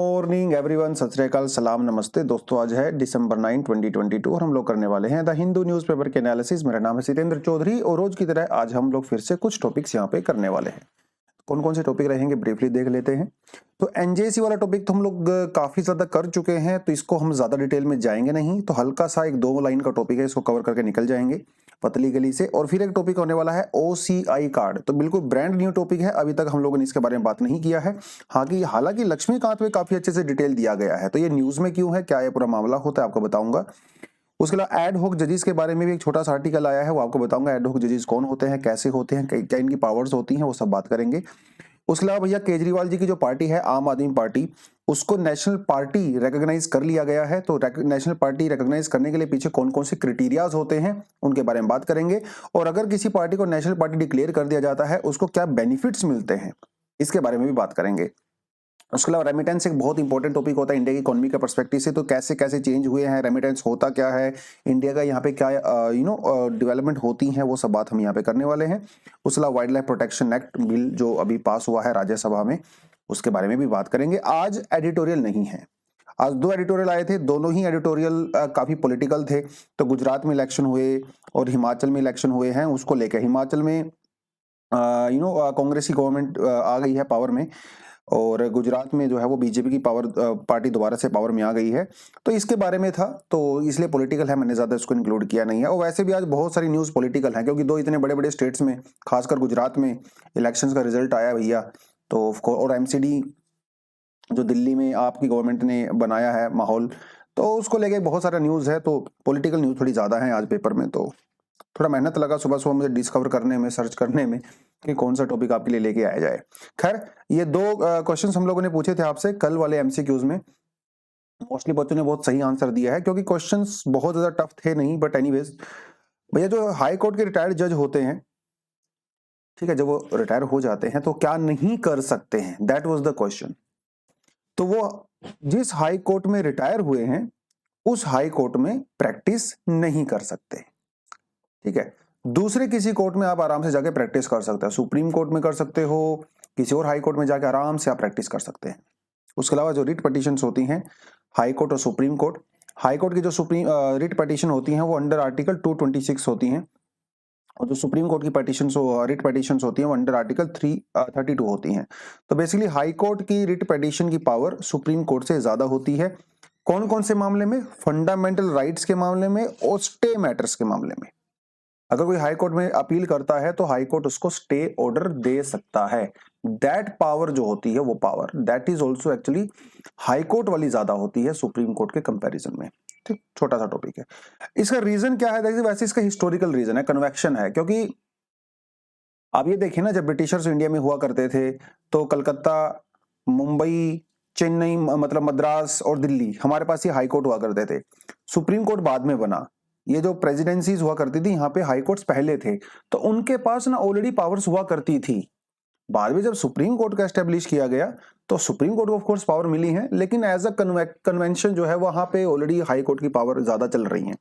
Morning everyone, सत श्री अकाल, सलाम, नमस्ते दोस्तों। आज है दिसंबर 9, 2022 और हम लोग करने वाले हैं द हिंदू न्यूज़पेपर के एनालिसिस। मेरा नाम है सितेंद्र चौधरी और रोज की तरह आज हम लोग फिर से कुछ टॉपिक्स यहाँ पे करने वाले हैं। कौन कौन से टॉपिक रहेंगे ब्रीफली देख लेते हैं। तो एनजेसी वाला टॉपिक तो हम लोग काफी ज्यादा कर चुके हैं, तो इसको हम ज्यादा डिटेल में जाएंगे नहीं। तो हल्का सा एक 2 लाइन का टॉपिक है, इसको कवर करके निकल जाएंगे पतली गली से। और फिर एक टॉपिक होने वाला है ओसीआई कार्ड। तो बिल्कुल ब्रांड न्यू टॉपिक है, अभी तक हम लोगों ने इसके बारे में बात नहीं किया है। हालांकि लक्ष्मीकांत में काफी अच्छे से डिटेल दिया गया है। तो ये न्यूज में क्यों है, क्या ये पूरा मामला होता है, आपको बताऊंगा। उसके अलावा एड हॉक जजेस के बारे में भी एक छोटा सा आर्टिकल आया है, वो आपको बताऊंगा। एड हॉक जजेस कौन होते हैं, कैसे होते हैं, क्या इनकी पावर्स होती हैं, वो सब बात करेंगे। उसके अलावा भैया केजरीवाल जी की जो पार्टी है आम आदमी पार्टी, उसको नेशनल पार्टी रिकॉग्नाइज कर लिया गया है। तो नेशनल पार्टी रिकॉग्नाइज करने के लिए पीछे कौन कौन से क्राइटेरियाज होते हैं उनके बारे में बात करेंगे। और अगर किसी पार्टी को नेशनल पार्टी डिक्लेयर कर दिया जाता है, उसको क्या बेनिफिट्स मिलते हैं, इसके बारे में भी बात करेंगे। उसके अलावा रेमिटेंस एक बहुत इंपॉर्टेंट टॉपिक होता है इंडिया की इकोनॉमी के पर्सपेक्टिव से। तो कैसे कैसे चेंज हुए हैं, रेमिटेंस होता क्या है, इंडिया का यहाँ पे क्या डेवलपमेंट होती है, वो सब बात हम यहाँ पे करने वाले हैं। उसके अलावा wild life protection act bill जो अभी पास हुआ है राज्यसभा में, उसके बारे में भी बात करेंगे। आज एडिटोरियल नहीं है, आज 2 एडिटोरियल आए थे, दोनों ही एडिटोरियल काफी पॉलिटिकल थे। तो गुजरात में इलेक्शन हुए और हिमाचल में इलेक्शन हुए हैं, उसको लेकर हिमाचल में कांग्रेस की गवर्नमेंट आ गई है पावर में, और गुजरात में जो है वो बीजेपी की पार्टी दोबारा से पावर में आ गई है। तो इसके बारे में था, तो इसलिए पॉलिटिकल है, मैंने ज्यादा इसको इंक्लूड किया नहीं है। और वैसे भी आज बहुत सारी न्यूज़ पॉलिटिकल है, क्योंकि 2 इतने बड़े बड़े स्टेट्स में, खासकर गुजरात में इलेक्शंस का रिजल्ट आया भैया। तो और एमसीडी जो दिल्ली में आपकी गवर्नमेंट ने बनाया है माहौल, तो उसको लेके बहुत सारा न्यूज़ है। तो पॉलिटिकल न्यूज़ थोड़ी ज़्यादा है आज पेपर में, तो थोड़ा मेहनत लगा सुबह सुबह मुझे डिस्कवर करने में, सर्च करने में कि कौन सा टॉपिक आपके लिए लेके आया जाए। खैर, ये 2 क्वेश्चंस हम लोगों ने पूछे थे आपसे कल वाले एमसीक्यूज में। मोस्टली बच्चों ने बहुत सही आंसर दिया है, क्योंकि क्वेश्चंस बहुत ज्यादा टफ थे नहीं। बट एनीवेज भैया, जो हाई कोर्ट के रिटायर्ड जज होते हैं, ठीक है, जब वो रिटायर हो जाते हैं तो क्या नहीं कर सकते हैं, दैट वाज द क्वेश्चन। तो वो जिस हाई कोर्ट में रिटायर हुए हैं उस हाई कोर्ट में प्रैक्टिस नहीं कर सकते, ठीक है। दूसरे किसी कोर्ट में आप आराम से जाके प्रैक्टिस कर सकते हैं, सुप्रीम कोर्ट में कर सकते हो, किसी और हाई कोर्ट में जाके आराम से आप प्रैक्टिस कर सकते हैं। उसके अलावा जो रिट पिटीशंस होती हैं, हाई कोर्ट और सुप्रीम कोर्ट, हाई कोर्ट की जो रिट पिटीशन होती हैं वो अंडर आर्टिकल 226 होती हैं, और जो सुप्रीम कोर्ट की रिट पिटीशंस होती हैं वो अंडर आर्टिकल 332 होती हैं। तो बेसिकली हाई कोर्ट की रिट पिटीशन की पावर सुप्रीम कोर्ट से ज्यादा होती है। कौन कौन से मामले में? फंडामेंटल राइट्स के मामले में और स्टे मैटर्स के मामले में। अगर कोई हाई कोर्ट में अपील करता है तो हाई कोर्ट उसको स्टे ऑर्डर दे सकता है। दैट पावर जो होती है, वो power that is also actually high court वाली ज्यादा होती है सुप्रीम कोर्ट के कंपैरिजन में। ठीक, छोटा सा टॉपिक है। इसका रीजन क्या है? देखिए, वैसे इसका हिस्टोरिकल रीजन है, कन्वेक्शन है। क्योंकि आप ये देखिए ना, जब ब्रिटिशर्स इंडिया में हुआ करते थे तो कलकत्ता, मुंबई, चेन्नई, मतलब मद्रास और दिल्ली, हमारे पास ये हाई कोर्ट हुआ करते थे। सुप्रीम कोर्ट बाद में बना। ये जो प्रेसिडेंसीज हुआ करती थी, यहाँ पे हाई कोर्ट्स पहले थे, तो उनके पास ना ऑलरेडी पावर्स हुआ करती थी। बाद में जब सुप्रीम कोर्ट का एस्टेब्लिश किया गया तो सुप्रीम कोर्ट को ऑफ कोर्स पावर मिली है, लेकिन एज अ कन्वेंशन जो है वहां पे ऑलरेडी हाई कोर्ट की पावर ज्यादा चल रही है।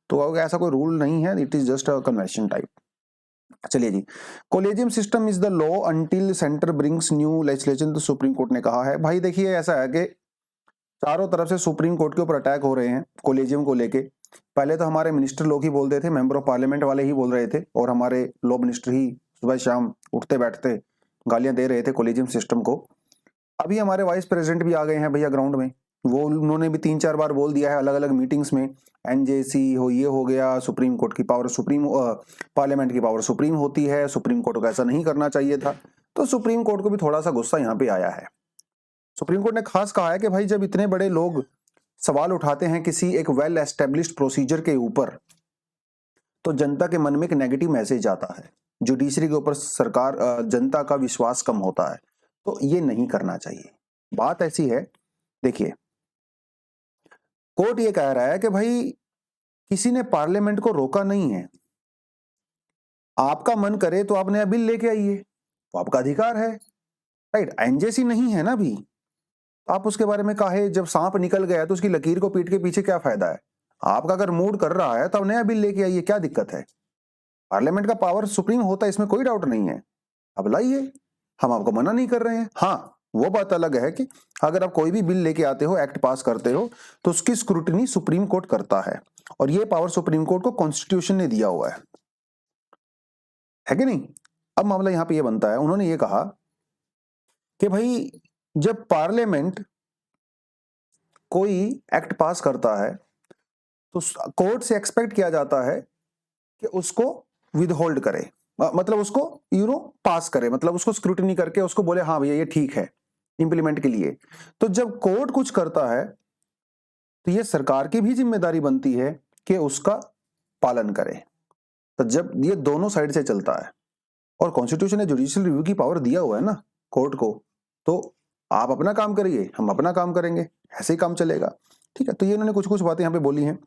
तो ऐसा कोई रूल नहीं है, it is just a convention type. चलिए जी, collegium system is the law until centre brings new legislation, तो सुप्रीम कोर्ट ने कहा है। भाई देखिए, ऐसा है कि चारों तरफ से सुप्रीम कोर्ट के ऊपर अटैक हो रहे हैं कोलेजियम को लेके। पहले तो हमारे मिनिस्टर लोग ही बोलते थे, मेंबर ऑफ पार्लियामेंट वाले ही बोल रहे थे, और हमारे लॉ मिनिस्टर ही सुबह शाम उठते बैठते गालियां दे रहे थे कोलेजियम सिस्टम को। अभी हमारे वाइस प्रेसिडेंट भी आ गए हैं भैया ग्राउंड में, वो उन्होंने भी 3-4 बार बोल दिया है अलग अलग मीटिंग्स में, एनजेसी हो, ये हो गया, सुप्रीम कोर्ट की पावर पार्लियामेंट की पावर सुप्रीम होती है, सुप्रीम कोर्ट को ऐसा नहीं करना चाहिए था। तो सुप्रीम कोर्ट को भी थोड़ा सा गुस्सा यहाँ पे आया है। सुप्रीम कोर्ट ने खास कहा है कि भाई, जब इतने बड़े लोग सवाल उठाते हैं किसी एक वेल एस्टेब्लिश्ड प्रोसीजर के ऊपर, तो जनता के मन में एक नेगेटिव मैसेज आता है, जुडिशरी के ऊपर जनता का विश्वास कम होता है, तो ये नहीं करना चाहिए। बात ऐसी है, देखिए, कोर्ट ये कह रहा है कि भाई किसी ने पार्लियामेंट को रोका नहीं है, आपका मन करे तो आप नया बिल लेके आइए, तो आपका अधिकार है, राइट। एनजेसी नहीं है ना अभी, आप उसके बारे में काहे, जब सांप निकल गया तो उसकी लकीर को पीट के पीछे क्या फायदा है? आपका अगर मूड कर रहा है तो आप नया बिल लेके आइए, क्या दिक्कत है? पार्लियामेंट का पावर सुप्रीम होता है, इसमें कोई डाउट नहीं है, अब लाइए, हम आपको मना नहीं कर रहे हैं। हाँ, वो बात अलग है कि अगर आप कोई भी बिल लेके आते हो, एक्ट पास करते हो, तो उसकी स्क्रूटिनी सुप्रीम कोर्ट करता है, और ये पावर सुप्रीम कोर्ट को कॉन्स्टिट्यूशन ने दिया हुआ है कि नहीं। अब मामला यहां पे ये बनता है, उन्होंने ये कहा कि भाई जब पार्लियामेंट कोई एक्ट पास करता है तो कोर्ट से एक्सपेक्ट किया जाता है कि उसको विदहोल्ड करे, मतलब उसको पास करे, मतलब उसको स्क्रूटिनी करके उसको बोले हाँ भैया ये ठीक है इंप्लीमेंट के लिए। तो जब कोर्ट कुछ करता है तो ये सरकार की भी जिम्मेदारी बनती है कि उसका पालन करे। तो जब ये दोनों साइड से चलता है, और कॉन्स्टिट्यूशन ने जुडिशियल रिव्यू की पावर दिया हुआ है ना कोर्ट को, तो आप अपना काम करिए, हम अपना काम करेंगे, ऐसे ही काम चलेगा। ठीक है, तो ये इन्होंने कुछ कुछ बातें यहाँ पे बोली हैं,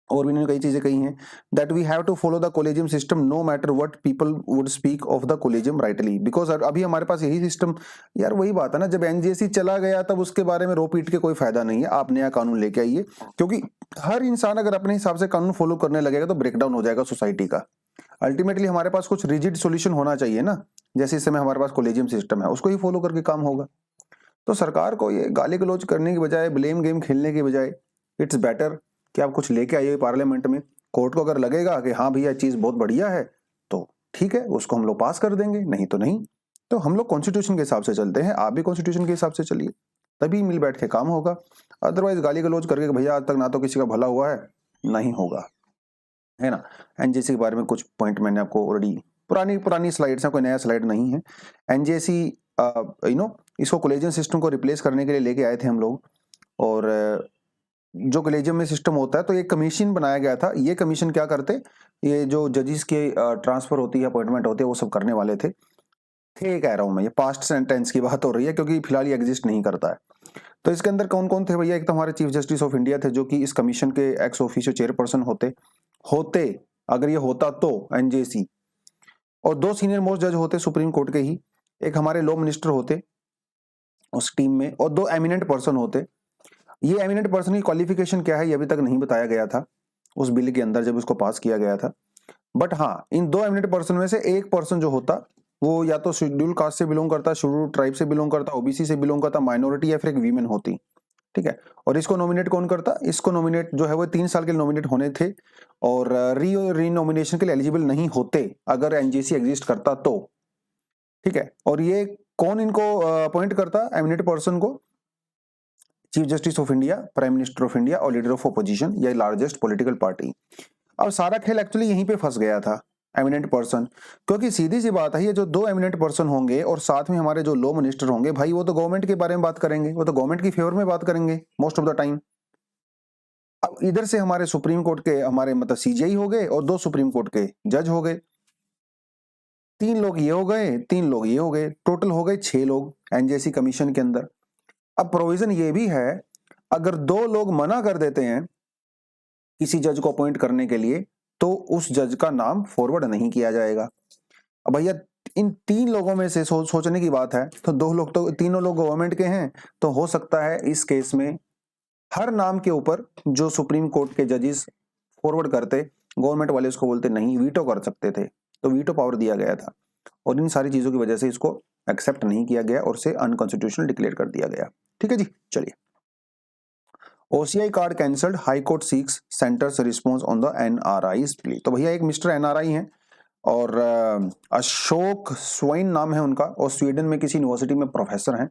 और भी इन्होंने कई चीजें कही हैं। That we have to follow the collegium system no matter what people would speak of the collegium rightly, because अभी हमारे पास यही सिस्टम। यार वही बात है ना, जब एनजेसी चला गया तब उसके बारे में रो पीट के कोई फायदा नहीं है, आप नया कानून लेके आइए, क्योंकि हर इंसान अगर अपने हिसाब से कानून फॉलो करने लगेगा तो ब्रेकडाउन हो जाएगा सोसाइटी का। अल्टीमेटली हमारे पास कुछ रिजिड सोल्यूशन होना चाहिए ना, जैसे इस समय हमारे पास कोलेजियम सिस्टम है, उसको ही फॉलो करके काम होगा। तो सरकार को ये गाली गलौज करने की बजाय, ब्लेम गेम खेलने की बजाय, इट्स बेटर कि आप कुछ लेके आइए पार्लियामेंट में। कोर्ट को अगर लगेगा कि हाँ भैया चीज बहुत बढ़िया है तो ठीक है, उसको हम लोग पास कर देंगे, नहीं तो नहीं। तो हम लोग कॉन्स्टिट्यूशन के हिसाब से चलते हैं, आप भी कॉन्स्टिट्यूशन के हिसाब से चलिए, तभी मिल बैठ के काम होगा। अदरवाइज गाली गलौज करके भैया आज तक ना तो किसी का भला हुआ है, नहीं होगा, है ना। एनजेसी के बारे में कुछ पॉइंट मैंने आपको ऑलरेडी, पुरानी स्लाइड्स हैं, कोई नया स्लाइड नहीं है। एनजेसी इसको कोलेजियम सिस्टम को रिप्लेस करने के लिए लेके आए थे हम लोग, और जो कोलेजियम में सिस्टम होता है तो एक कमीशन बनाया गया था। ये कमीशन क्या करते, ये जो जजेस के ट्रांसफर होती है, अपॉइंटमेंट होती है, वो सब करने वाले थे कह रहा हूं मैं, ये पास्ट सेंटेंस की बात हो रही है क्योंकि फिलहाल ये एग्जिस्ट नहीं करता है। तो इसके अंदर कौन कौन थे भैया, एक तो हमारे चीफ जस्टिस ऑफ इंडिया थे, जो कि इस कमीशन के एक्स ऑफिशियो चेयरपर्सन होते अगर ये होता तो एनजेसी, और दो सीनियर मोस्ट जज होते सुप्रीम कोर्ट के ही, एक हमारे लॉ मिनिस्टर होते उस टीम में, और दो एमिनेंट पर्सन होते। ये एमिनेंट पर्सन की क्वालिफिकेशन क्या है ये अभी तक नहीं बताया गया था उस बिल के अंदर जब उसको पास किया गया था। बट हाँ, इन दो एमिनेंट पर्सन में से एक पर्सन जो होता वो या तो शेड्यूल कास्ट से बिलोंग करता, शेड्यूल ट्राइब से बिलोंग करता, ओबीसी से बिलोंग करता, माइनॉरिटी या फिर एक वीमेन होती। ठीक है, और इसको नॉमिनेट कौन करता, इसको नॉमिनेट जो है वो 3 साल के नॉमिनेट होने थे, और री नॉमिनेशन के लिए एलिजिबल नहीं होते अगर एनजीसी एग्जिस्ट करता तो। ठीक है, और ये कौन इनको अपॉइंट करता, एमिनेंट पर्सन को chief justice of India, prime minister of India और लीडर ऑफ अपोजिशन या लार्जेस्ट पॉलिटिकल पार्टी। अब सारा खेल एक्चुअली यहीं पे फंस गया था, एमिनेंट पर्सन, क्योंकि सीधी सी बात है, ये जो दो एमिनेंट पर्सन होंगे और साथ में हमारे जो लॉ मिनिस्टर होंगे भाई, वो तो गवर्नमेंट के बारे में बात करेंगे, वो तो गवर्नमेंट की फेवर में बात करेंगे मोस्ट ऑफ द टाइम। अब इधर से हमारे सुप्रीम कोर्ट के हमारे मतलब सीजेआई हो गए और दो सुप्रीम कोर्ट के जज हो गए, 3 लोग ये हो गए, 3 लोग ये हो गए, टोटल हो गए 6 लोग एनजेसी कमीशन के अंदर। अब प्रोविजन ये भी है, अगर 2 लोग मना कर देते हैं किसी जज को अपॉइंट करने के लिए तो उस जज का नाम फॉरवर्ड नहीं किया जाएगा। अब भैया इन 3 लोगों में से सोचने की बात है, तो 2 लोग तो, तीनों लोग गवर्नमेंट के हैं, तो हो सकता है इस केस में हर नाम के ऊपर जो सुप्रीम कोर्ट के जजेस फॉरवर्ड करते, गवर्नमेंट वाले उसको बोलते नहीं, वीटो कर सकते थे, तो वीटो पावर दिया गया था, और इन सारी चीजों की वजह से इसको एक्सेप्ट नहीं किया गया और से अनकॉन्स्टिट्यूशनल डिक्लेयर कर दिया गया। ठीक है जी, चलिए। OCI card cancelled, high court seeks centre's response on the NRIs plea. तो भैया एक मिस्टर एनआरआई हैं और अशोक स्वाइन नाम है उनका, और स्वीडन में किसी यूनिवर्सिटी में प्रोफेसर हैं,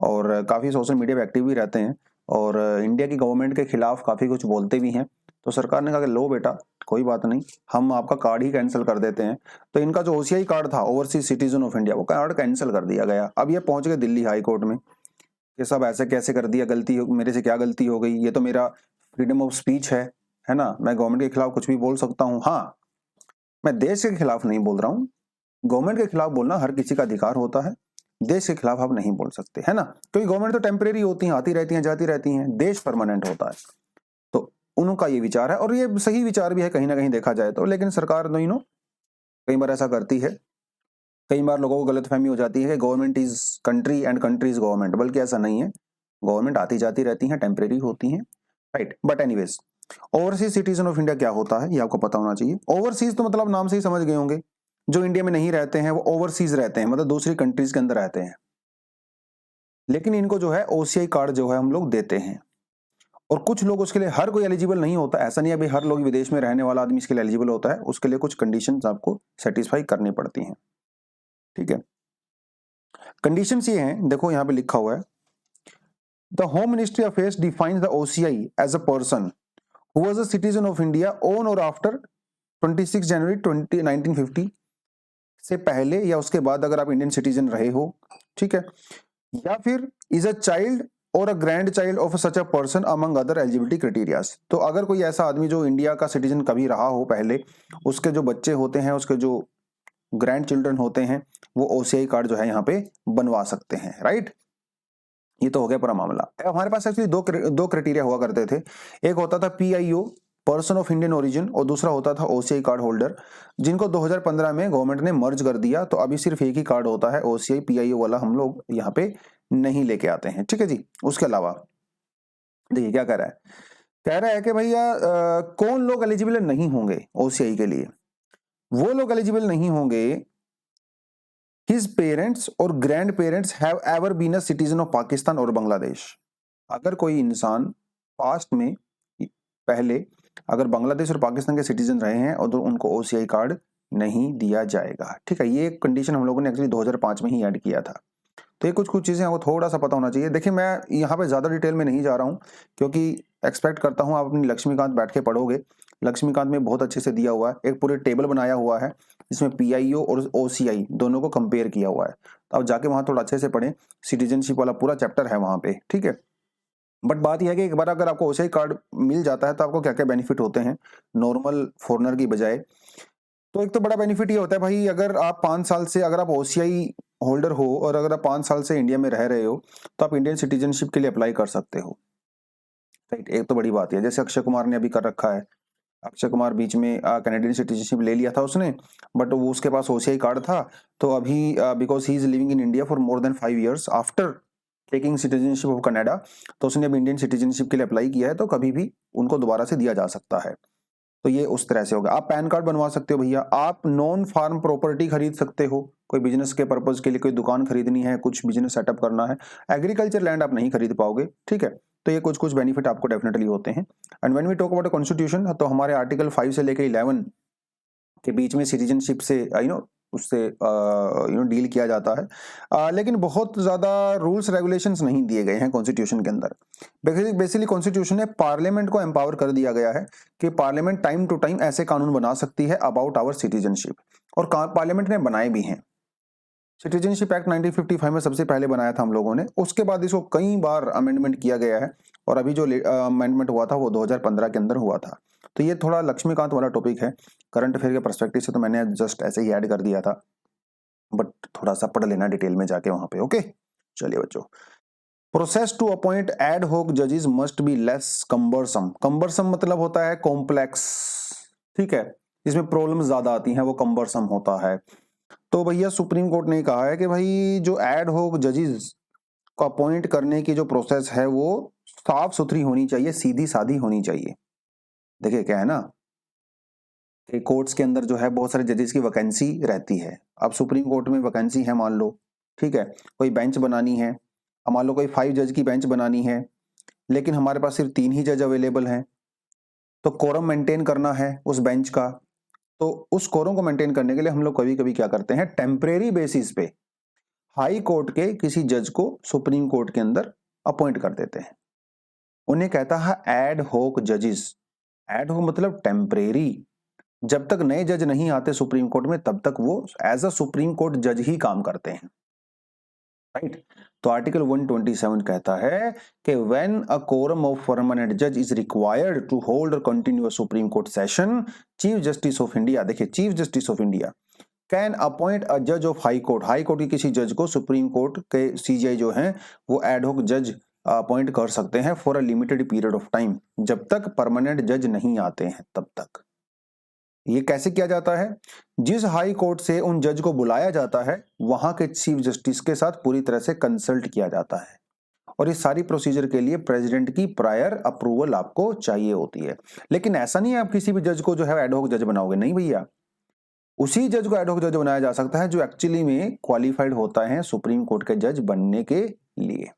और काफी सोशल मीडिया पे एक्टिव भी रहते हैं, और इंडिया की गवर्नमेंट के खिलाफ काफी कुछ बोलते भी हैं। तो सरकार ने कहा कि लो बेटा कोई बात नहीं, हम आपका कार्ड ही कैंसिल कर देते हैं। तो इनका जो ओसीआई कार्ड था, ओवरसीज सिटीजन ऑफ इंडिया, वो कार्ड कैंसिल कर दिया गया। अब ये पहुंच गए दिल्ली हाई कोर्ट में कि सब ऐसे कैसे कर दिया, गलती मेरे से क्या गलती हो गई, ये तो मेरा फ्रीडम ऑफ स्पीच है ना, मैं गवर्नमेंट के खिलाफ कुछ भी बोल सकता हूँ। हाँ, मैं देश के खिलाफ नहीं बोल रहा हूँ, गवर्नमेंट के खिलाफ बोलना हर किसी का अधिकार होता है, देश के खिलाफ आप नहीं बोल सकते, है ना, क्योंकि गवर्नमेंट तो टेम्परेरी होती है, आती रहती हैं जाती रहती हैं, देश परमानेंट होता है। तो उनका ये विचार है, और ये सही विचार भी है कहीं ना कहीं देखा जाए तो, लेकिन सरकार कई बार ऐसा करती है, कई बार लोगों को गलतफहमी हो जाती है कि government is country and country is government, बल्कि ऐसा नहीं है, गवर्नमेंट आती जाती रहती है, टेम्परेरी होती हैं, right. But anyways, overseas citizen of India क्या होता है ये आपको पता होना चाहिए। ओवरसीज तो मतलब नाम से ही समझ गए होंगे, जो इंडिया में नहीं रहते हैं वो ओवरसीज रहते हैं, मतलब दूसरी कंट्रीज के अंदर रहते हैं। लेकिन इनको जो है ओसीआई कार्ड जो है हम लोग देते हैं। और कुछ लोग उसके लिए, हर कोई एलिजिबल नहीं होता, ऐसा नहीं है अभी हर लोग विदेश में रहने वाला आदमी इसके लिए एलिजिबल होता है, उसके लिए कुछ कंडीशंस आपको सेटिस्फाई करनी पड़ती हैं, ठीक है। कंडीशंस ये हैं, देखो यहाँ पे लिखा हुआ है, the home ministry of affairs defines the OCI as a person who was a citizen of India on और आफ्टर 26 जनवरी 1950 से पहले या उसके बाद अगर आप इंडियन सिटीजन रहे हो, ठीक है, या फिर इज अ चाइल्ड और a grand child of such a person among other eligibility criterias. तो अगर कोई ऐसा आदमी जो इंडिया का सिटीजन कभी रहा हो पहले, उसके जो बच्चे होते हैं, उसके जो ग्रैंड चिल्ड्रन होते हैं, वो ओसीआई कार्ड जो है यहाँ पे बनवा सकते हैं, राइट। ये तो हो गया पूरा मामला। हमारे पास एक्चुअली दो क्राइटेरिया हुआ करते थे, एक होता था PIO, person of Indian origin, और दूसरा होता था ओसीआई कार्ड होल्डर, जिनको 2015 में गवर्नमेंट ने मर्ज कर दिया, तो अभी सिर्फ एक ही कार्ड होता है, ओसीआई पीआईओ वाला हम लोग यहाँ पे नहीं लेके आते हैं, ठीक है जी। उसके अलावा देखिए क्या कह रहा है, कह रहा है कि भैया कौन लोग एलिजिबल नहीं होंगे ओसीआई के लिए। वो लोग एलिजिबल नहीं होंगे, हिज पेरेंट्स और grandparents have ever been a citizen of Pakistan और बांग्लादेश। अगर कोई इंसान पास्ट में पहले अगर बांग्लादेश और पाकिस्तान के सिटीजन रहे हैं और तो उनको ओसीआई कार्ड नहीं दिया जाएगा, ठीक है। ये कंडीशन हम लोगों ने एक्चुअली 2005 में ही ऐड किया था। तो ये कुछ कुछ चीजें आपको थोड़ा सा पता होना चाहिए। देखिए मैं यहाँ पे ज्यादा डिटेल में नहीं जा रहा हूँ, क्योंकि एक्सपेक्ट करता हूँ आप अपनी लक्ष्मीकांत बैठ के पढ़ोगे। लक्ष्मीकांत में बहुत अच्छे से दिया हुआ है, एक पूरे टेबल बनाया हुआ है जिसमें पीआईओ और ओसीआई दोनों को कंपेयर किया हुआ है। तो आप जाके वहां थोड़ा अच्छे से पढ़ें, सिटीजनशिप वाला पूरा चैप्टर है वहां पे, ठीक है। बट बात यह है कि एक बार अगर आपको ओसीआई कार्ड मिल जाता है तो आपको क्या क्या बेनिफिट होते हैं नॉर्मल फॉरनर की बजाय। तो एक तो बड़ा बेनिफिट ये होता है भाई, अगर आप 5 साल से अगर आप ओसीआई होल्डर हो और अगर आप 5 साल से इंडिया में रह रहे हो तो आप इंडियन सिटीजनशिप के लिए अप्लाई कर सकते हो, राइट। एक तो बड़ी बात है, जैसे अक्षय कुमार ने अभी कर रखा है। अक्षय कुमार बीच में कैनेडियन सिटीजनशिप ले लिया था उसने, बट वो उसके पास ओसीआई कार्ड था, तो अभी because he is living in India for more than 5 years after taking citizenship of Canada, तो उसने अब इंडियन सिटीजनशिप के लिए अप्लाई किया है, तो कभी भी उनको दोबारा से दिया जा सकता है। तो ये उस तरह से होगा। आप पैन कार्ड बनवा सकते हो भैया, आप नॉन फार्म प्रॉपर्टी खरीद सकते हो, कोई बिजनेस के पर्पज के लिए कोई दुकान खरीदनी है, कुछ बिजनेस सेटअप करना है, एग्रीकल्चर लैंड आप नहीं खरीद पाओगे, ठीक है। तो ये कुछ कुछ बेनिफिट आपको डेफिनेटली होते हैं। And when we talk about constitution, तो हमारे आर्टिकल 5 से लेकर 11 के बीच में सिटीजनशिप से उससे डील किया जाता है। लेकिन बहुत ज्यादा रूल्स रेगुलेशंस नहीं दिए गए हैं कॉन्स्टिट्यूशन के अंदर। बेसिकली कॉन्स्टिट्यूशन ने पार्लियामेंट को एम्पावर कर दिया गया है कि पार्लियामेंट टाइम टू टाइम ऐसे कानून बना सकती है अबाउट आवर सिटीजनशिप, और पार्लियामेंट ने बनाए भी हैं। सिटीजनशिप एक्ट 1955 में सबसे पहले बनाया था हम लोगों ने, उसके बाद इसको कई बार अमेंडमेंट किया गया है, और अभी जो अमेंडमेंट हुआ था वो 2015 के अंदर हुआ था। तो ये थोड़ा लक्ष्मीकांत वाला टॉपिक है, करंट अफेयर के पर्सपेक्टिव से, तो मैंने जस्ट ऐसे ही ऐड कर दिया था, बट थोड़ा सा पढ़ लेना डिटेल में जाके वहां पे, ओके। चलिए बच्चों, प्रोसेस टू अपॉइंट एड होक जजेस must be less cumbersome. Cumbersome मतलब होता है कॉम्प्लेक्स, ठीक है, इसमें प्रॉब्लम ज्यादा आती हैं, वो कम्बरसम होता है। तो भैया सुप्रीम कोर्ट ने कहा है कि भाई जो एड होक जजेस को अपॉइंट करने की जो प्रोसेस है वो साफ सुथरी होनी चाहिए, सीधी सादी होनी चाहिए। देखिए क्या है ना कि कोर्ट्स के अंदर जो है बहुत सारे जजेस की वैकेंसी रहती है। अब सुप्रीम कोर्ट में वैकेंसी है मान लो, ठीक है, कोई बेंच बनानी है, मान लो कोई 5 जज की बेंच बनानी है, लेकिन हमारे पास सिर्फ 3 ही जज अवेलेबल हैं, तो कोरम मेंटेन करना है उस बेंच का। तो उस कोरम को मेंटेन करने के लिए हम लोग कभी कभी क्या करते हैं, टेम्परेरी बेसिस पे हाई कोर्ट के किसी जज को सुप्रीम कोर्ट के अंदर अपॉइंट कर देते हैं। उन्हें कहता है एड होक जजेस। एड होक मतलब टेम्परेरी, जब तक नए जज नहीं आते सुप्रीम कोर्ट में तब तक वो एज अ सुप्रीम कोर्ट जज ही काम करते हैं, राइट। तो आर्टिकल 127 कहता है कि when a quorum of permanent जज is required to hold continuous Supreme Court session, chief justice of India, देखिए chief justice of India can appoint a जज of high court. High court के किसी जज को सुप्रीम कोर्ट के CGI जो हैं वो एड होक जज अपॉइंट कर सकते हैं for a limited period of time, जब तक परमानेंट जज नहीं आते हैं तब तक। ये कैसे किया जाता है, जिस हाई कोर्ट से उन जज को बुलाया जाता है वहां के चीफ जस्टिस के साथ पूरी तरह से कंसल्ट किया जाता है, और इस सारी प्रोसीजर के लिए प्रेसिडेंट की प्रायर अप्रूवल आपको चाहिए होती है। लेकिन ऐसा नहीं है आप किसी भी जज को जो है एड होक जज बनाओगे, नहीं भैया। उसी जज को एडहॉक जज बनाया जा सकता है जो एक्चुअली में क्वालिफाइड होता है सुप्रीम कोर्ट के जज बनने के लिए।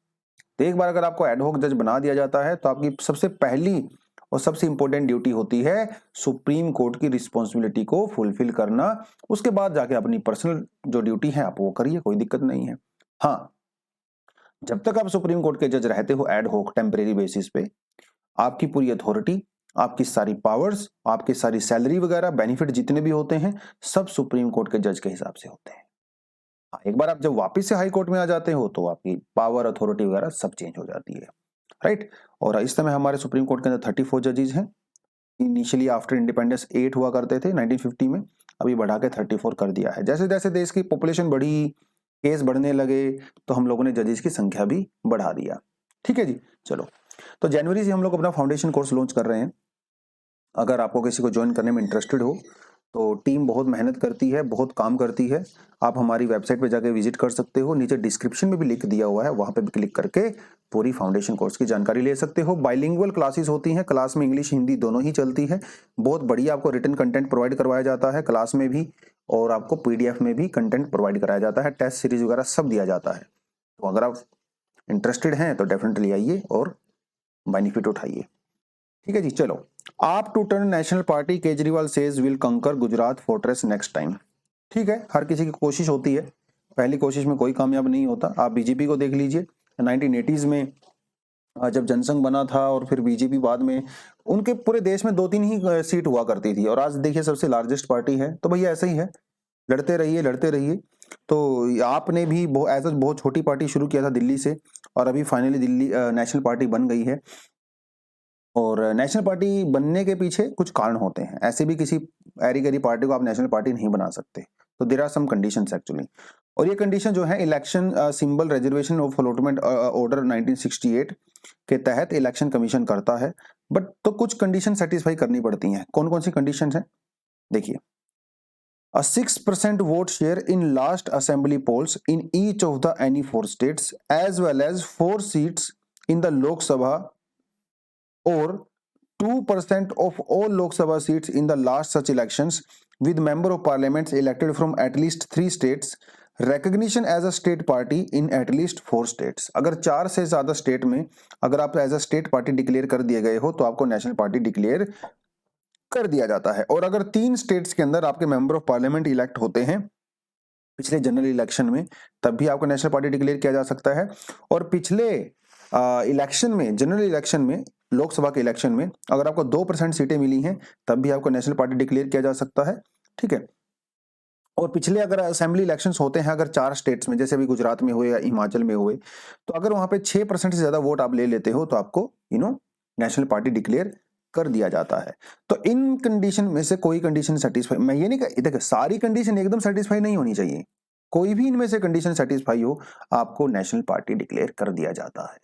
तो एक बार अगर आपको एडहॉक जज बना दिया जाता है तो आपकी सबसे पहली और सबसे इंपॉर्टेंट ड्यूटी होती है सुप्रीम कोर्ट की रिस्पॉन्सिबिलिटी को फुलफिल करना। उसके बाद जाके अपनी पर्सनल जो ड्यूटी है आप वो करिए, कोई दिक्कत नहीं है। हाँ, जब तक आप सुप्रीम कोर्ट के जज रहते हो एडहॉक टेम्परेरी बेसिस पे, आपकी पूरी अथॉरिटी, आपकी सारी पावर्स, आपकी सारी सैलरी वगैरह बेनिफिट जितने भी होते हैं सब सुप्रीम कोर्ट के जज के हिसाब से होते हैं। हाँ, एक बार आप जब वापस से हाई कोर्ट में आ जाते हो तो आपकी पावर अथॉरिटी वगैरह सब चेंज हो जाती है, राइट। और इस समय हमारे सुप्रीम कोर्ट के अंदर 34 जजेस हैं। इनिशियली आफ्टर इंडिपेंडेंस 8 हुआ करते थे 1950 में, अभी बढ़ा के 34 कर दिया है। जैसे जैसे देश की पॉपुलेशन बढ़ी, केस बढ़ने लगे, तो हम लोगों ने जजेस की संख्या भी बढ़ा दिया। ठीक है जी, चलो। तो जनवरी से हम लोग अपना फाउंडेशन कोर्स लॉन्च कर रहे हैं। अगर आपको किसी को ज्वाइन करने में इंटरेस्टेड हो तो टीम बहुत मेहनत करती है, बहुत काम करती है। आप हमारी वेबसाइट पे जाके विजिट कर सकते हो, नीचे डिस्क्रिप्शन में भी लिंक दिया हुआ है, वहां पे भी क्लिक करके पूरी फाउंडेशन कोर्स की जानकारी ले सकते हो। बाइलिंगुअल क्लासेस होती हैं, क्लास में इंग्लिश हिंदी दोनों ही चलती है। बहुत बढ़िया आपको रिटन कंटेंट प्रोवाइड करवाया जाता है क्लास में भी, और आपको पीडीएफ में भी कंटेंट प्रोवाइड कराया जाता है, टेस्ट सीरीज वगैरह सब दिया जाता है। तो अगर आप इंटरेस्टेड हैं तो डेफिनेटली आइए और बेनिफिट उठाइए। ठीक है जी, चलो। AAP to turn national party, Kejriwal says will conquer Gujarat fortress next time. ठीक है, हर किसी की कोशिश होती है, पहली कोशिश में कोई कामयाब नहीं होता। आप बीजेपी को देख लीजिए, 1980s में जब जनसंघ बना था और फिर बीजेपी बाद में, उनके पूरे देश में 2-3 ही सीट हुआ करती थी, और आज देखिए सबसे लार्जेस्ट पार्टी है। तो भैया ऐसा ही है, लड़ते रहिए लड़ते रहिए। तो आपने भी एज बहुत छोटी पार्टी शुरू किया था दिल्ली से, और अभी फाइनली दिल्ली नेशनल पार्टी बन गई है। और नेशनल पार्टी बनने के पीछे कुछ कारण होते हैं, ऐसे भी किसी ऐरी गैरी पार्टी को आप नेशनल पार्टी नहीं बना सकते। तो there are some conditions actually, और ये कंडीशन जो है election symbol reservation of allotment order 1968 के तहत इलेक्शन कमीशन करता है। बट तो कुछ कंडीशन सेटिस्फाई करनी पड़ती हैं। कौन कौन सी कंडीशन है देखिए, a 6% vote share in last assembly polls in each of the any 4 states, as well as 4 seats in the Lok Sabha, or 2% of all Lok Sabha seats in the last such elections, with member of parliaments elected from at least 3 states, recognition as a state party in at least 4 states। अगर 4 से ज्यादा state में अगर आप as a state party declare कर दिए गए हो तो आपको नेशनल पार्टी डिक्लेयर कर दिया जाता है। और अगर 3 स्टेट्स के अंदर आपके मेंबर ऑफ पार्लियामेंट इलेक्ट होते हैं पिछले जनरल इलेक्शन में, तब भी आपको नेशनल पार्टी डिक्लेयर किया जा सकता है। और पिछले इलेक्शन में, जनरल इलेक्शन में, लोकसभा के इलेक्शन में अगर आपको 2% सीटें मिली हैं तब भी आपको नेशनल पार्टी डिक्लेयर किया जा सकता है। ठीक है, और पिछले अगर असेंबली इलेक्शंस होते हैं अगर 4 स्टेट्स में, जैसे अभी गुजरात में हुए या हिमाचल में हुए, तो अगर वहां पे 6% से ज्यादा वोट आप ले लेते हो तो आपको नेशनल पार्टी डिक्लेयर कर दिया जाता है। तो इन कंडीशन में से कोई कंडीशन सेटिस्फाई, मैं ये नहीं कह, देखिए सारी कंडीशन एकदम सेटिस्फाई नहीं होनी चाहिए, कोई भी इनमें से कंडीशन सेटिस्फाई हो आपको नेशनल पार्टी डिक्लेयर कर दिया जाता है।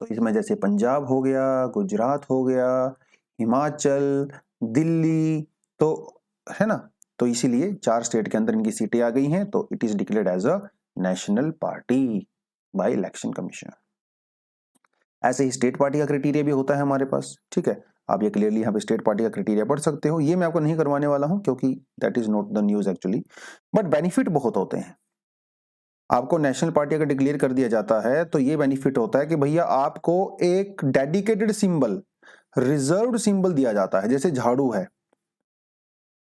तो इसमें जैसे पंजाब हो गया, गुजरात हो गया, हिमाचल, दिल्ली, तो है ना। तो इसीलिए 4 स्टेट के अंदर इनकी सीटें आ गई हैं, तो it is declared as a national party by election commission. ऐसे ही स्टेट पार्टी का क्राइटेरिया भी होता है हमारे पास। ठीक है, आप ये क्लियरली यहाँ पे स्टेट पार्टी का क्राइटेरिया पढ़ सकते हो। ये मैं आपको नहीं करवाने वाला हूं क्योंकि that is not the news actually, but benefit बहुत होते हैं। आपको नेशनल पार्टी अगर डिक्लेयर कर दिया जाता है तो ये बेनिफिट होता है कि भैया आपको एक डेडिकेटेड सिंबल, रिजर्व्ड सिंबल दिया जाता है, जैसे झाड़ू है।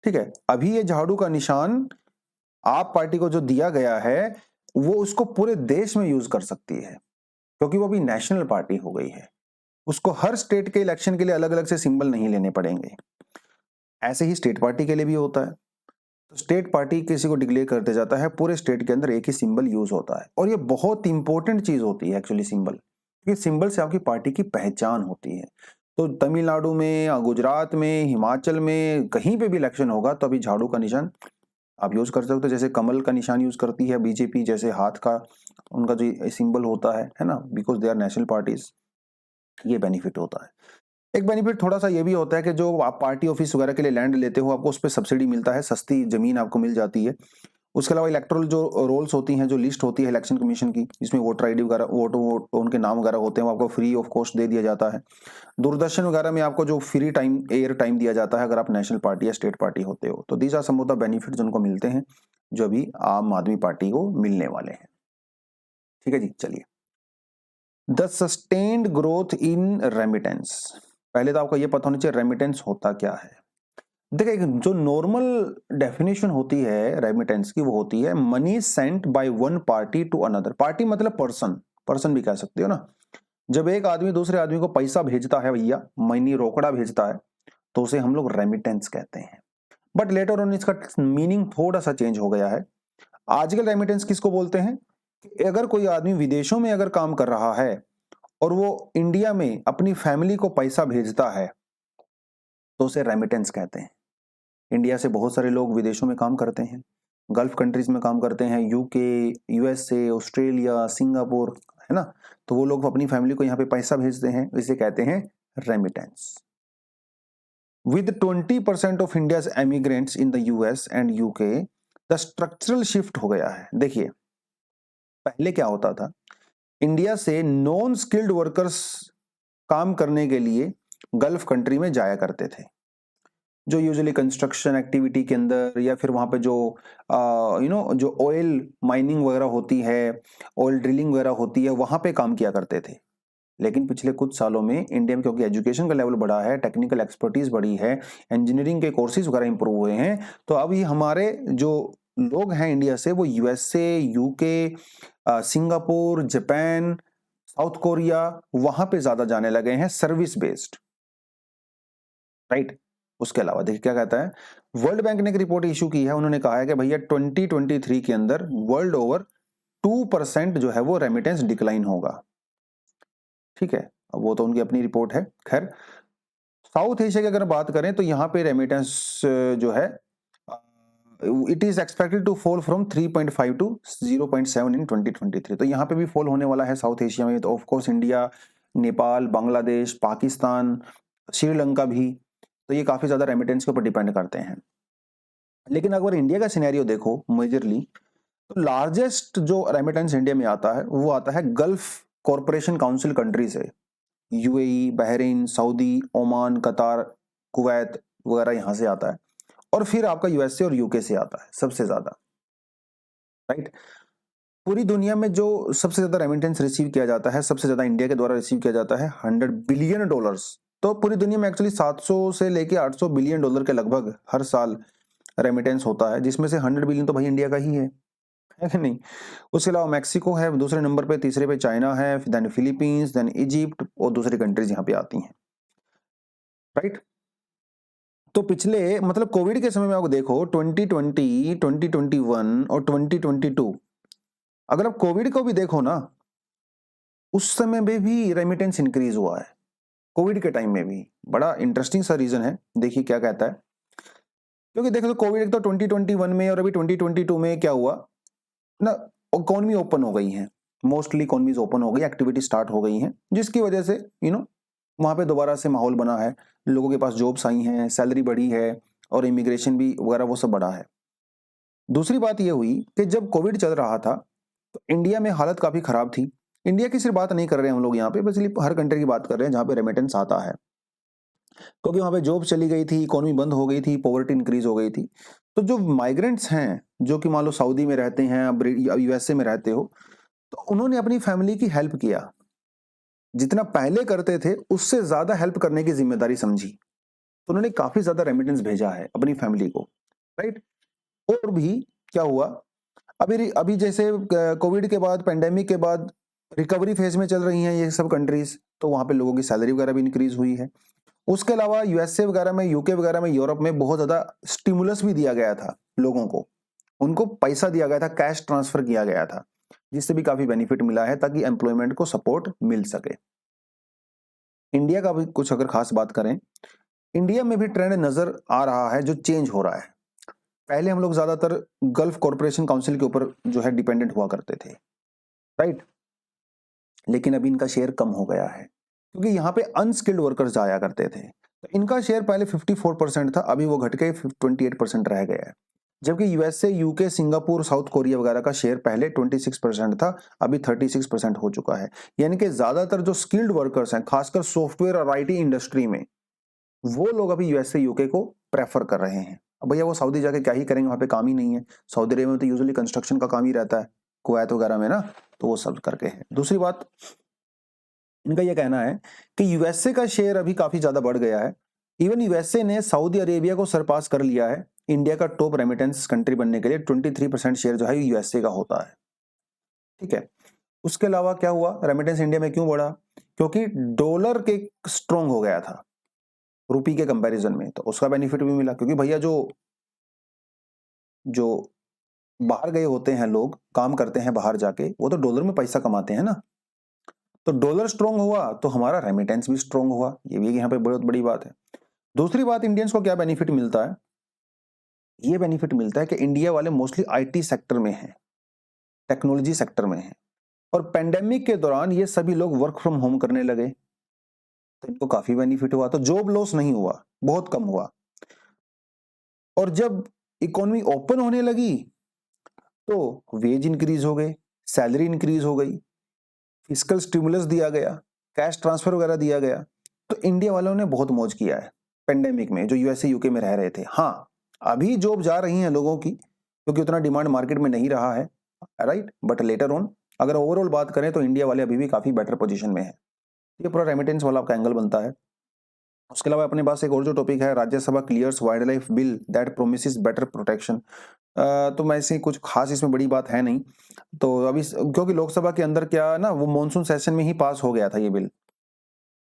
ठीक है, अभी ये झाड़ू का निशान आप पार्टी को जो दिया गया है वो उसको पूरे देश में यूज कर सकती है क्योंकि वो अभी नेशनल पार्टी हो गई है। उसको हर स्टेट के इलेक्शन के लिए अलग अलग से सिंबल नहीं लेने पड़ेंगे। ऐसे ही स्टेट पार्टी के लिए भी होता है। तो स्टेट पार्टी किसी को डिक्लेयर करते जाता है, पूरे स्टेट के अंदर एक ही सिंबल यूज होता है, और ये बहुत इंपॉर्टेंट चीज होती है एक्चुअली सिंबल, क्योंकि सिंबल से आपकी पार्टी की पहचान होती है। तो तमिलनाडु में, गुजरात में, हिमाचल में कहीं पे भी इलेक्शन होगा तो अभी झाड़ू का निशान आप यूज कर सकते हो। जैसे कमल का निशान यूज करती है बीजेपी, जैसे हाथ का उनका जो सिंबल होता है ना, because they are national parties. ये बेनिफिट होता है। एक बेनिफिट थोड़ा सा ये भी होता है कि जो आप पार्टी ऑफिस वगैरह के लिए लैंड लेते हो आपको उस पर सब्सिडी मिलता है, सस्ती जमीन आपको मिल जाती है। उसके अलावा इलेक्टोरल जो रोल्स होती हैं, जो लिस्ट होती है इलेक्शन कमीशन की, जिसमें वोटर आईडी वगैरह, वोट उनके नाम वगैरह होते हैं, वो आपको फ्री ऑफ कॉस्ट दे दिया जाता है। दूरदर्शन वगैरह में आपको जो फ्री टाइम, एयर टाइम दिया जाता है अगर आप नेशनल पार्टी या स्टेट पार्टी होते हो। तो these are some of the benefits उनको मिलते हैं जो अभी आम आदमी पार्टी को मिलने वाले हैं। ठीक है जी, चलिए। The sustained growth in remittance, पहले तो आपको ये पता होना चाहिए रेमिटेंस होता क्या है। देखिए, जो नॉर्मल डेफिनेशन होती है रेमिटेंस की, वो होती है money sent by one party to another. Party मतलब पर्सन, पर्सन भी कह सकते हो ना। जब एक आदमी दूसरे आदमी को पैसा भेजता है भैया, मनी रोकड़ा भेजता है, तो उसे हम लोग रेमिटेंस कहते हैं। बट लेटर ऑन इसका मीनिंग थोड़ा सा चेंज हो गया है। आजकल रेमिटेंस किसको बोलते हैं? अगर कोई आदमी विदेशों में अगर काम कर रहा है और वो इंडिया में अपनी फैमिली को पैसा भेजता है, तो उसे रेमिटेंस कहते हैं। इंडिया से बहुत सारे लोग विदेशों में काम करते हैं, गल्फ कंट्रीज में काम करते हैं, यूके, यूएसए, ऑस्ट्रेलिया, सिंगापुर, है ना। तो वो लोग अपनी फैमिली को यहाँ पे पैसा भेजते हैं, इसे कहते हैं remittance. With 20% of India's emigrants in the US and UK, the structural shift हो गया है। देखिए, पहले क्या होता था, इंडिया से नॉन स्किल्ड वर्कर्स काम करने के लिए गल्फ कंट्री में जाया करते थे, जो यूजुअली कंस्ट्रक्शन एक्टिविटी के अंदर, या फिर वहां पे जो जो ऑयल माइनिंग वगैरह होती है, ऑयल ड्रिलिंग वगैरह होती है, वहां पे काम किया करते थे। लेकिन पिछले कुछ सालों में इंडिया में क्योंकि एजुकेशन का लेवल बढ़ा है, टेक्निकल एक्सपर्टीज बढ़ी है, इंजीनियरिंग के कोर्सेज वगैरह इंप्रूव हुए हैं, तो अब ये हमारे जो लोग हैं इंडिया से, वो USA, UK, Singapore, Japan, south Korea, वहां पे ज्यादा जाने लगे हैं, सर्विस बेस्ड, राइट। उसके अलावा देखिए क्या कहता है, वर्ल्ड बैंक ने एक रिपोर्ट इशू की है। उन्होंने कहा है कि भैया 2023 के अंदर वर्ल्ड ओवर 2% जो है वो रेमिटेंस डिक्लाइन होगा। ठीक है, अब वो तो उनकी अपनी रिपोर्ट है। खैर, साउथ एशिया की अगर बात करें तो यहाँ पे रेमिटेंस जो है it is expected to fall from 3.5 to 0.7 in 2023। तो यहाँ पे भी फॉल होने वाला है साउथ एशिया में। तो of course India, Nepal, Bangladesh, Pakistan, Sri Lanka भी, तो ये काफी ज्यादा रेमिटेंस के ऊपर डिपेंड करते हैं। लेकिन अगर इंडिया का सिनेरियो देखो मेजरली, तो लार्जेस्ट जो रेमिटेंस इंडिया में आता है वो आता है गल्फ कॉरपोरेशन काउंसिल कंट्री से, यूएई, बहरीन, सऊदी, ओमान, कतार, कुवैत वगैरह यहाँ से आता है। और फिर आपका यूएसए और यूके से आता है सबसे ज्यादा, राइट। पूरी दुनिया में जो सबसे ज्यादा रेमिटेंस रिसीव किया जाता है, सबसे ज्यादा इंडिया के द्वारा रिसीव किया जाता है $100 बिलियन। तो पूरी दुनिया में एक्चुअली 700 से लेके 800 बिलियन डॉलर के लगभग हर साल रेमिटेंस होता है, जिसमें से 100 बिलियन तो भाई इंडिया का ही है कि नहीं। उसके अलावा मैक्सिको है दूसरे नंबर पे, तीसरे पे चाइना है, देन फिलीपींस, देन इजिप्ट, और दूसरी कंट्रीज यहाँ पे आती हैं, राइट। तो पिछले मतलब कोविड के समय में आप देखो 2020, 2021 और 2022, अगर आप कोविड को भी देखो ना, उस समय में भी रेमिटेंस इंक्रीज हुआ है। कोविड के टाइम में भी बड़ा इंटरेस्टिंग सा रीजन है, देखिए क्या कहता है। क्योंकि देखो, तो कोविड एक तो 2021 में और अभी 2022 में क्या हुआ ना, इकोनॉमी ओपन हो गई है, मोस्टली इकोनॉमीज ओपन हो गई, एक्टिविटी स्टार्ट हो गई हैं, जिसकी वजह से वहां पे दोबारा से माहौल बना है, लोगों के पास जॉब्स आई हैं, सैलरी बढ़ी है, और इमिग्रेशन भी वगैरह वो सब बढ़ा है। दूसरी बात ये हुई कि जब कोविड चल रहा था तो इंडिया में हालत काफी खराब थी। इंडिया की सिर्फ बात नहीं कर रहे हैं हम लोग यहाँ पे, बस हर कंट्री की बात कर रहे हैं जहाँ पे रेमिटेंस आता है, क्योंकि वहां पे जॉब चली गई थी, इकोनॉमी बंद हो गई थी, पॉवर्टी इंक्रीज हो गई थी। तो जो माइग्रेंट्स हैं, जो कि मान लो सऊदी में रहते हैं, यूएसए में रहते हो, तो उन्होंने अपनी फैमिली की हेल्प किया, जितना पहले करते थे उससे ज्यादा हेल्प करने की जिम्मेदारी समझी, तो उन्होंने काफी ज्यादा रेमिटेंस भेजा है अपनी फैमिली को, राइट। और भी क्या हुआ, अभी अभी जैसे कोविड के बाद, पेंडेमिक के बाद रिकवरी फेज में चल रही हैं ये सब कंट्रीज, तो वहां पे लोगों की सैलरी वगैरह भी इंक्रीज हुई है। उसके अलावा यूएसए वगैरह में, यूके वगैरह में, यूरोप में बहुत ज्यादा स्टिमुलस भी दिया गया था लोगों को, उनको पैसा दिया गया था, कैश ट्रांसफर किया गया था, जिससे भी काफी बेनिफिट मिला है, ताकि एम्प्लॉयमेंट को सपोर्ट मिल सके। इंडिया का भी कुछ अगर खास बात करें, इंडिया में भी ट्रेंड नजर आ रहा है जो चेंज हो रहा है। पहले हम लोग ज्यादातर गल्फ कॉरपोरेशन काउंसिल के ऊपर जो है डिपेंडेंट हुआ करते थे, राइट। लेकिन अभी इनका शेयर कम हो गया है, क्योंकि यहाँ पे अनस्किल्ड वर्कर्स जाया करते थे। तो इनका शेयर पहले 54% था, अभी वो घट के 28% रह गया है। जबकि USA, UK, Singapore, south Korea वगैरह का शेयर पहले 26% था, अभी 36% हो चुका है। यानी कि ज्यादातर जो स्किल्ड वर्कर्स हैं, खासकर सॉफ्टवेयर और आईटी इंडस्ट्री में, वो लोग अभी यूएसए, यूके को प्रेफर कर रहे हैं। अब भैया वो सऊदी जाके क्या ही करेंगे, वहां पे काम ही नहीं है। सऊदी अरेबिया में तो यूजुअली कंस्ट्रक्शन का काम ही रहता है, कुवैत वगैरह में ना, तो वो सब करके है। दूसरी बात, इनका यह कहना है कि यूएसए का शेयर अभी काफी ज्यादा बढ़ गया है। इवन यूएसए ने सऊदी अरेबिया को सरपास कर लिया है इंडिया का टॉप रेमिटेंस कंट्री बनने के लिए। 23% शेयर जो है यूएसए का होता है, ठीक है। उसके अलावा क्या हुआ, रेमिटेंस इंडिया में क्यों बढ़ा? क्योंकि डॉलर के स्ट्रोंग हो गया था रुपी के कंपैरिजन में, तो उसका बेनिफिट भी मिला। क्योंकि भैया जो जो बाहर गए होते हैं लोग, काम करते हैं बाहर जाके, वो तो डॉलर में पैसा कमाते हैं ना, तो डॉलर स्ट्रोंग हुआ तो हमारा रेमिटेंस भी स्ट्रोंग हुआ। ये भी यहाँ पे बहुत बड़ी बात है। दूसरी बात, इंडियंस को क्या बेनिफिट मिलता है? ये बेनिफिट मिलता है कि इंडिया वाले मोस्टली आईटी सेक्टर में हैं, टेक्नोलॉजी सेक्टर में हैं, और पेंडेमिक के दौरान ये सभी लोग वर्क फ्रॉम होम करने लगे, तो इनको काफी बेनिफिट हुआ। तो जॉब लॉस नहीं हुआ, बहुत कम हुआ। और जब इकोनॉमी ओपन होने लगी तो वेज इंक्रीज हो गए, सैलरी इंक्रीज हो गई, फिस्कल स्टिमुलस दिया गया, कैश ट्रांसफर वगैरह दिया गया। तो इंडिया वालों ने बहुत मौज किया है पेंडेमिक में, जो यूएसए, यूके में रह रहे थे। हाँ, अभी जॉब जा रही हैं लोगों की, क्योंकि उतना डिमांड मार्केट में नहीं रहा है, राइट। बट लेटर ऑन अगर ओवरऑल बात करें तो इंडिया वाले अभी भी काफी बेटर पोजीशन में है। ये पूरा रेमिटेंस वाला आपका एंगल बनता है। उसके अलावा अपने पास एक और जो टॉपिक है, Rajya Sabha clears wild life bill that promises better protection. तो मैं ऐसे कुछ खास इसमें बड़ी बात है नहीं। तो अभी क्योंकि लोकसभा के अंदर क्या ना, वो मॉनसून सेशन में ही पास हो गया था ये बिल,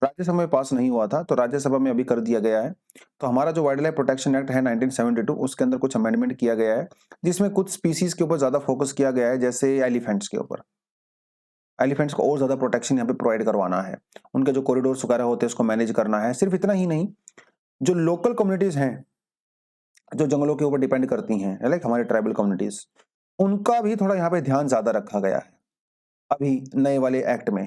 राज्यसभा में पास नहीं हुआ था, तो राज्यसभा में अभी कर दिया गया है। तो हमारा जो वाइल्ड लाइफ प्रोटेक्शन एक्ट है 1972, उसके अंदर कुछ अमेंडमेंट किया गया है, जिसमें कुछ स्पीसीज के ऊपर ज्यादा फोकस किया गया है, जैसे एलिफेंट्स के ऊपर। एलिफेंट्स को और ज्यादा प्रोटेक्शन यहाँ पे प्रोवाइड करवाना है, उनके जो कॉरिडोर्स वगैरह होते हैं उसको मैनेज करना है। सिर्फ इतना ही नहीं, जो लोकल कम्युनिटीज हैं जो जंगलों के ऊपर डिपेंड करती हैं, लाइक हमारे ट्राइबल कम्युनिटीज, उनका भी थोड़ा यहाँ पे ध्यान ज्यादा रखा गया है अभी नए वाले एक्ट में,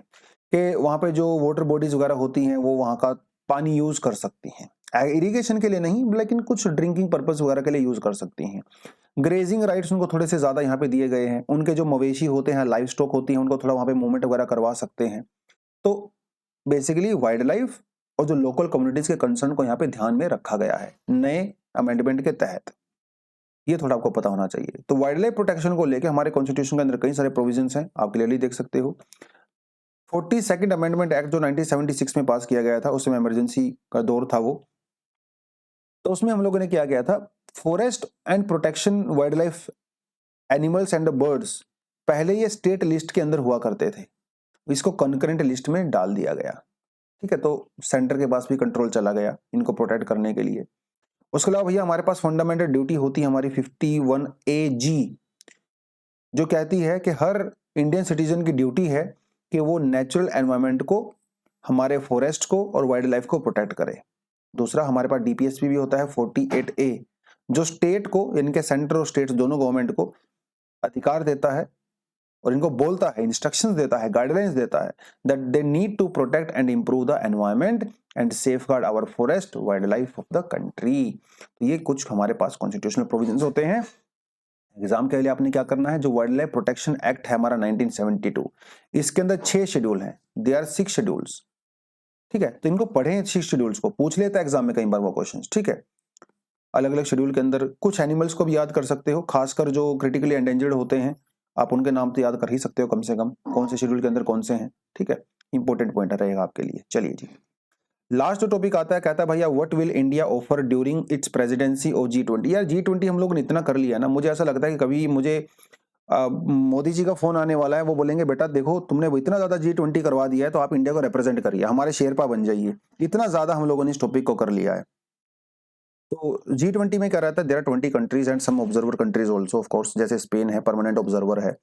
कि वहां पे जो वाटर बॉडीज वगैरह होती हैं वो वहां का पानी यूज कर सकती हैं, इरिगेशन के लिए नहीं, लेकिन कुछ ड्रिंकिंग पर्पस वगैरह के लिए यूज कर सकती हैं। ग्रेजिंग राइट्स उनको थोड़े से ज्यादा यहाँ पे दिए गए हैं। उनके जो मवेशी होते हैं, लाइव स्टॉक होती है, उनको थोड़ा वहां पे मूवमेंट वगैरह करवा सकते हैं। तो बेसिकली वाइल्ड लाइफ और जो लोकल कम्युनिटीज के कंसर्न को यहाँ पे ध्यान में रखा गया है नए अमेंडमेंट के तहत। ये थोड़ा आपको पता होना चाहिए। तो वाइल्ड लाइफ प्रोटेक्शन को लेकर हमारे कॉन्स्टिट्यूशन के अंदर कई सारे प्रोविजंस हैं, आप क्लियरली देख सकते हो। 42nd अमेंडमेंट एक्ट जो 1976 में पास किया गया था, उसमें इमरजेंसी का दौर था वो, तो उसमें हम लोगों ने क्या किया था, forest and protection wild life animals and birds, पहले ये स्टेट लिस्ट के अंदर हुआ करते थे, इसको कंकरेंट लिस्ट में डाल दिया गया, ठीक है। तो सेंटर के पास भी कंट्रोल चला गया इनको प्रोटेक्ट करने के लिए। उसके अलावा भैया हमारे पास फंडामेंटल ड्यूटी होती है हमारी 51AG, जो कहती है कि हर इंडियन सिटीजन की ड्यूटी है कि वो नेचुरल एनवायरनमेंट को, हमारे फॉरेस्ट को और वाइल्ड लाइफ को प्रोटेक्ट करे। दूसरा हमारे पास डीपीएसपी भी होता है 48A, जो स्टेट को, यानी कि सेंटर और स्टेट दोनों गवर्नमेंट को अधिकार देता है और इनको बोलता है, इंस्ट्रक्शंस देता है, गाइडलाइंस देता है, that they need to protect and improve the environment and safeguard our forest wildlife of the country. तो ये कुछ हमारे पास कॉन्स्टिट्यूशनल प्रोविजंस होते हैं। एग्जाम के लिए आपने क्या करना है, जो वाइल्ड लाइफ प्रोटेक्शन एक्ट है हमारा 1972, इसके अंदर 6 शेड्यूल हैं, दे आर 6 शेड्यूल्स, ठीक है। तो इनको पढ़ें, 6 शेड्यूल्स को पूछ लेता है एग्जाम में कई बार वो क्वेश्चंस, ठीक है। अलग अलग शेड्यूल के अंदर कुछ एनिमल्स को भी याद कर सकते हो, खासकर जो क्रिटिकली एंडेंजर्ड होते हैं, आप उनके नाम तो याद कर ही सकते हो कम से कम, कौन से शेड्यूल के अंदर कौन से हैं, ठीक है। इंपॉर्टेंट पॉइंट रहेगा आपके लिए। चलिए जी, लास्ट जो टॉपिक आता है, कहता है भैया what will India offer during its presidency of G20। यार G20 हम लोग ने इतना कर लिया ना, मुझे ऐसा लगता है कि कभी मुझे मोदी जी का फोन आने वाला है, वो बोलेंगे बेटा देखो तुमने वो इतना ज्यादा G20 करवा दिया है, तो आप इंडिया को रिप्रेजेंट करिए, हमारे शेरपा बन जाइए। इतना ज्यादा हम लोगों ने इस टॉपिक को कर लिया है। तो G20 में क्या रहता है, there are 20 countries and some observer countries also, of course, जैसे स्पेन है, परमानेंट ऑब्जर्वर है,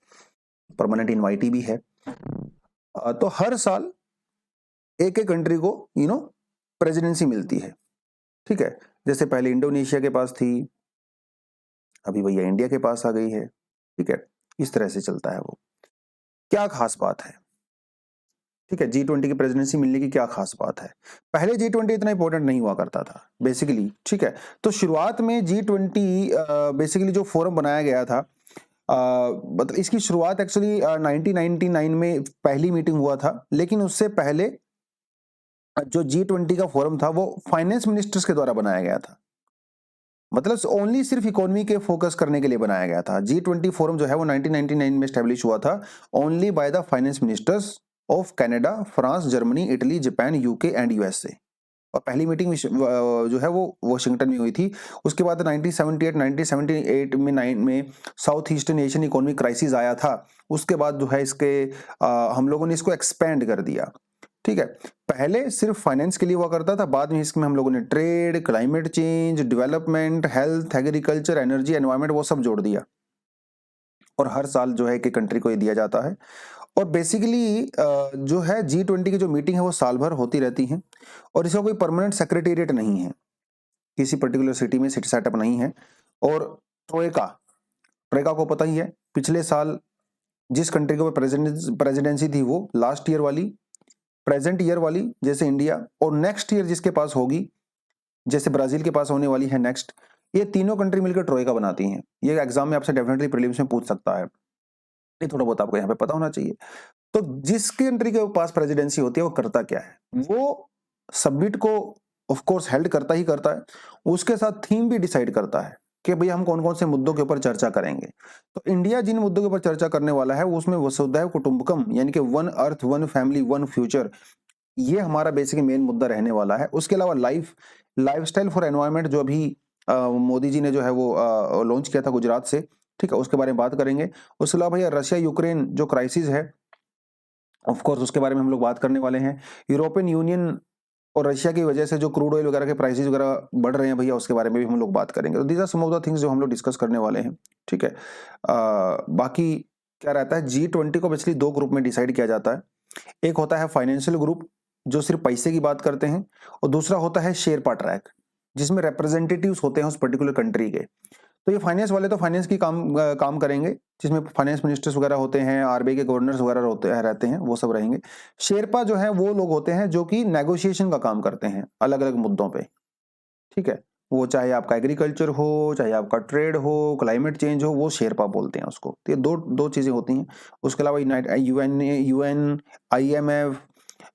परमानेंट इनवाइटी भी है। तो हर साल एक एक कंट्री को प्रेसिडेंसी मिलती है, ठीक है। जैसे पहले इंडोनेशिया के पास थी, अभी भैया इंडिया के पास आ गई है, ठीक है। इस तरह से चलता है वो। क्या खास बात है, ठीक है, G20 की प्रेसिडेंसी मिलने की क्या खास बात है? पहले G20 इतना इंपॉर्टेंट नहीं हुआ करता था बेसिकली, ठीक है। तो शुरुआत में G20 बेसिकली जो फोरम बनाया गया था, मतलब इसकी शुरुआत एक्चुअली 1999 में पहली मीटिंग हुआ था, लेकिन उससे पहले जो G20 का फोरम था वो फाइनेंस मिनिस्टर्स के द्वारा बनाया गया था। मतलब ओनली सिर्फ इकोनॉमी के फोकस करने के लिए बनाया गया था। G20 फोरम जो है वो 1999 में एस्टेब्लिश हुआ था only by the finance ministers of Canada, France, Germany, Italy, Japan, UK and USA. और पहली मीटिंग जो है वो वॉशिंगटन में हुई थी। उसके बाद 1978 में 9 में south eastern Asian economic crisis आया था। उसके बाद जो है इसके हम लोगों ने इसको एक्सपेंड कर दिया, ठीक है। पहले सिर्फ फाइनेंस के लिए हुआ करता था, बाद में इसमें हम लोगों ने trade, climate change, development, health, agriculture, energy, environment वो सब जोड़ दिया। और हर साल जो है कि कंट्री को ये दिया जाता है। और बेसिकली जो है G20 की जो मीटिंग है वो साल भर होती रहती है और इसका कोई परमानेंट सेक्रेटेरिएट नहीं है, किसी पर्टिकुलर सिटी में सिटी सेटअप नहीं है। और ट्रोएका, ट्रोएका को पता ही है, पिछले साल जिस कंट्री को प्रेसिडेंसी थी वो लास्ट ईयर वाली, प्रेजेंट ईयर वाली जैसे इंडिया, और नेक्स्ट ईयर जिसके पास होगी जैसे ब्राजील के पास होने वाली है नेक्स्ट, ये तीनों कंट्री मिलकर ट्रोएका बनाती हैं। ये एग्जाम में आपसे डेफिनेटली प्रीलिम्स में पूछ सकता है, ये थोड़ा बहुत आपको यहाँ पे पता होना चाहिए। तो जिस कंट्री के पास प्रेसिडेंसी होती है वो करता क्या है, वो सब्मिट को ऑफ कोर्स हेल्ड करता ही करता है, उसके साथ थीम भी डिसाइड करता है कि भैया हम कौन कौन से मुद्दों के ऊपर चर्चा करेंगे। तो इंडिया जिन मुद्दों के ऊपर चर्चा करने वाला है उसमें वसुधैव कुटुंबकम यानी कि one earth, one family, one future, ये हमारा बेसिक मेन मुद्दा रहने वाला है। उसके अलावा लाइफस्टाइल फॉर एनवायरनमेंट जो अभी मोदी जी ने जो है वो लॉन्च किया था गुजरात से, ठीक है, उसके बारे में बात करेंगे। उसके अलावा भैया रशिया यूक्रेन जो क्राइसिस है ऑफ कोर्स उसके बारे में हम लोग बात करने वाले हैं। यूरोपियन यूनियन और रशिया की वजह से जो क्रूड ऑयल वगैरह के प्राइसेस वगैरह बढ़ रहे हैं भैया, उसके बारे में भी हम लोग बात करेंगे। तो these are some of the things जो हम लोग डिस्कस करने वाले हैं, ठीक है। बाकी क्या रहता है, G20 को बेसिकली दो ग्रुप में डिसाइड किया जाता है। एक होता है फाइनेंशियल ग्रुप जो सिर्फ पैसे की बात करते हैं, और दूसरा होता है शेरपा ट्रैक जिसमें रिप्रेजेंटेटिव्स होते हैं उस पर्टिकुलर कंट्री के। तो ये फाइनेंस वाले तो फाइनेंस की काम करेंगे, जिसमें फाइनेंस मिनिस्टर्स वगैरह होते हैं, आरबीआई के गवर्नर्स वगैरह रहते हैं, वो सब रहेंगे। शेरपा जो है वो लोग होते हैं जो कि नेगोशिएशन का काम करते हैं अलग अलग मुद्दों पे, ठीक है। वो चाहे आपका एग्रीकल्चर हो, चाहे आपका ट्रेड हो, क्लाइमेट चेंज हो, वो शेरपा बोलते हैं उसको। तो ये दो दो चीजें होती हैं। उसके अलावा यूएन, IMF,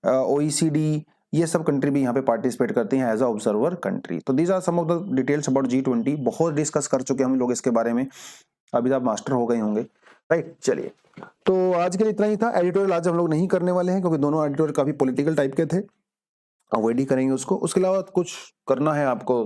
OECD, ये सब कंट्री भी यहाँ पे पार्टिसिपेट करती हैं एज अ ऑब्जर्वर कंट्री। तो these are some of the details about G20। बहुत डिस्कस कर चुके हम लोग इसके बारे में, अभी तो आप मास्टर हो गए होंगे, राइट। चलिए, तो आज के लिए इतना ही था। एडिटोरियल आज हम लोग नहीं करने वाले हैं क्योंकि दोनों एडिटोरियल काफी पॉलिटिकल टाइप के थे, अवॉइड ही करेंगे उसको। उसके अलावा कुछ करना है आपको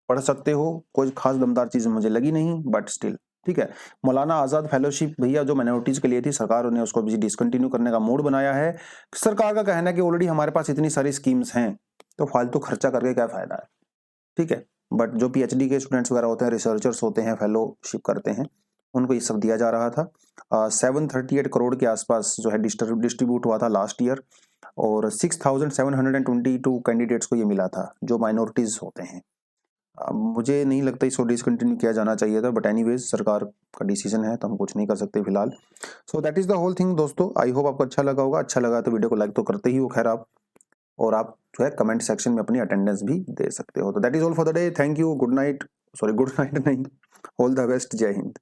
पढ़ सकते हो, कोई खास दमदार चीज मुझे लगी नहीं, बट स्टिल ठीक है। मौलाना आजाद फेलोशिप भैया जो माइनॉरिटीज के लिए थी, सरकार ने उसको भी डिसकंटिन्यू करने का मूड बनाया है। सरकार का कहना है कि ऑलरेडी हमारे पास इतनी सारी स्कीम्स हैं तो फालतू खर्चा करके क्या फायदा है, ठीक है। बट जो PhD के स्टूडेंट्स वगैरह होते हैं, रिसर्चर्स होते हैं, फेलोशिप करते हैं, उनको ये सब दिया जा रहा था। 738 करोड़ के आसपास जो है डिस्ट्रीब्यूट हुआ था लास्ट ईयर, और 6722 कैंडिडेट्स को ये मिला था जो माइनॉरिटीज होते हैं। मुझे नहीं लगता इसको डिसकंटिन्यू किया जाना चाहिए था, बट एनीवेज सरकार का डिसीजन है तो हम कुछ नहीं कर सकते फिलहाल। So that is the whole thing दोस्तों। आई होप आपको अच्छा लगा होगा। अच्छा लगा तो वीडियो को लाइक तो करते ही हो खैर आप, और आप जो है कमेंट सेक्शन में अपनी अटेंडेंस भी दे सकते हो। तो that is all for the day. Thank you, good night, sorry good night नहीं, ऑल द बेस्ट, जय हिंद।